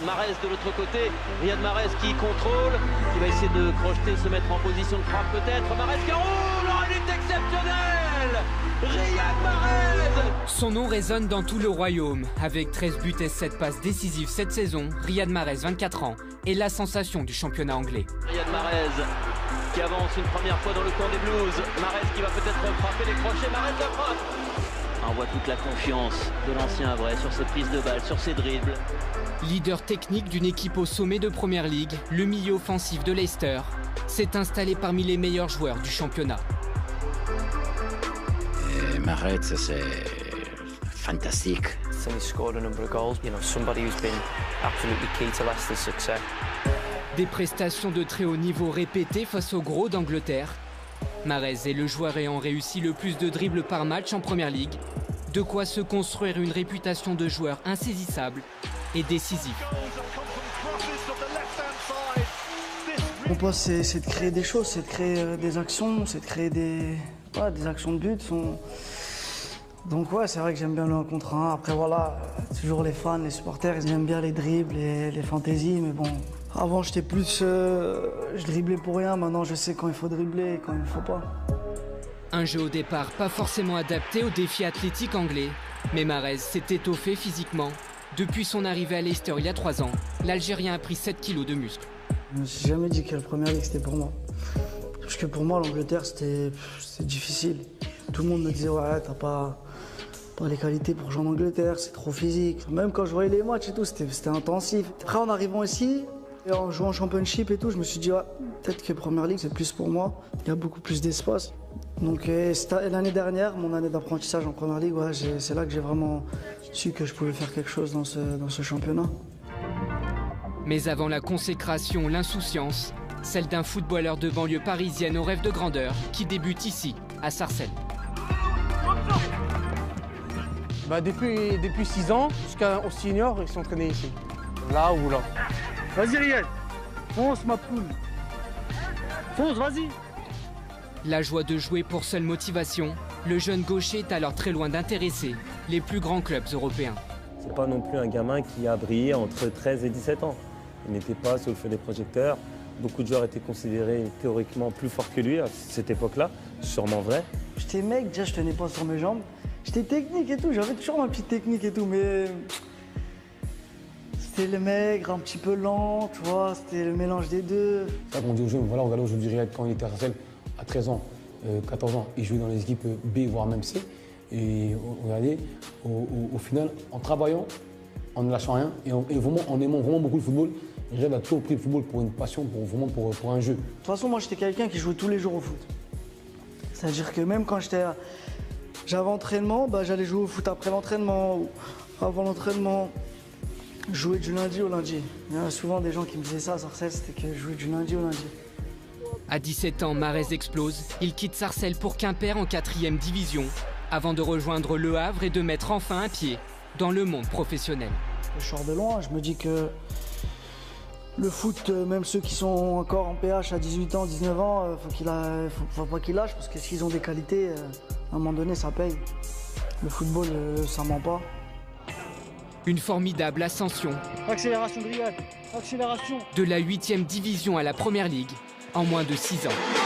Mahrez de l'autre côté, Riyad Mahrez qui contrôle, qui va essayer de crocheter, se mettre en position de frappe peut-être. Mahrez qui roule, oh, il est exceptionnel, Riyad Mahrez. Son nom résonne dans tout le royaume. Avec 13 buts et 7 passes décisives cette saison, Riyad Mahrez, 24 ans, est la sensation du championnat anglais. Riyad Mahrez qui avance une première fois dans le coin des Blues. Mahrez qui va peut-être frapper les crochets, Mahrez la frappe. On voit toute la confiance de l'ancien vrai sur ses prises de balles, sur ses dribbles. Leader technique d'une équipe au sommet de Première Ligue, le milieu offensif de Leicester s'est installé parmi les meilleurs joueurs du championnat. Mahrez, c'est fantastique. And he scored a number of goals. You know, somebody who's been absolutely key to Leicester's success. Des prestations de très haut niveau répétées face aux gros d'Angleterre. Mahrez est le joueur ayant réussi le plus de dribbles par match en Première Ligue. De quoi se construire une réputation de joueur insaisissable et décisif. Mon poste, c'est de créer des choses, c'est de créer des actions, c'est de créer des actions de but. Donc ouais, c'est vrai que j'aime bien le 1 contre 1. Après voilà, toujours les fans, les supporters, ils aiment bien les dribbles, les fantaisies, mais bon. Avant j'étais plus, je driblais pour rien, maintenant je sais quand il faut dribbler et quand il ne faut pas. Un jeu au départ pas forcément adapté aux défis athlétiques anglais, mais Mahrez s'est étoffé physiquement. Depuis son arrivée à Leicester il y a 3 ans, l'Algérien a pris 7 kilos de muscles. Je me suis jamais dit que la Première Ligue c'était pour moi. Parce que pour moi l'Angleterre c'était difficile. Tout le monde me disait ouais t'as pas les qualités pour jouer en Angleterre, c'est trop physique. Même quand je voyais les matchs et tout, c'était intensif. Après en arrivant ici, et en jouant en Championship et tout, je me suis dit ouais, peut-être que Première Ligue c'est plus pour moi. Il y a beaucoup plus d'espace. Donc l'année dernière, mon année d'apprentissage en Première Ligue, ouais, c'est là que j'ai vraiment su que je pouvais faire quelque chose dans ce championnat. Mais avant la consécration, l'insouciance, celle d'un footballeur de banlieue parisienne au rêve de grandeur qui débute ici, à Sarcelles. Depuis 6 ans jusqu'au senior, ils sont entraînés ici. Là ou là. Vas-y Riyad, fonce ma poule. Fonce, vas-y. La joie de jouer pour seule motivation, le jeune gaucher est alors très loin d'intéresser les plus grands clubs européens. C'est pas non plus un gamin qui a brillé entre 13 et 17 ans. Il n'était pas sous le feu des projecteurs. Beaucoup de joueurs étaient considérés théoriquement plus forts que lui à cette époque-là, sûrement vrai. J'étais mec, déjà je tenais pas sur mes jambes. J'étais technique et tout, j'avais toujours ma petite technique et tout, mais c'était le maigre, un petit peu lent, tu vois, c'était le mélange des deux. C'est ça qu'on dit aux jeunes, voilà, regardez aujourd'hui Riyad quand il était à Sarcelles, à 13 ans, 14 ans, il jouait dans les équipes B, voire même C. Et regardez, au final, en travaillant, en ne lâchant rien et vraiment, en aimant vraiment beaucoup le football, Riyad a toujours pris le football pour une passion, pour un jeu. De toute façon, moi j'étais quelqu'un qui jouait tous les jours au foot. C'est-à-dire que même quand j'avais entraînement, j'allais jouer au foot après l'entraînement ou avant l'entraînement. Je jouais du lundi au lundi. Il y a souvent des gens qui me disaient ça à Sarcelles, c'était que je jouais du lundi au lundi. À 17 ans, Mahrez explose. Il quitte Sarcelles pour Quimper en 4e division, avant de rejoindre Le Havre et de mettre enfin un pied dans le monde professionnel. Je sors de loin, je me dis que le foot, même ceux qui sont encore en PH à 18 ans, 19 ans, faut pas qu'ils lâchent parce que s'ils ont des qualités, à un moment donné, ça paye. Le football, ça ment pas. Une formidable ascension. Accélération de Riyad, accélération. De la 8e division à la Première Ligue en moins de 6 ans.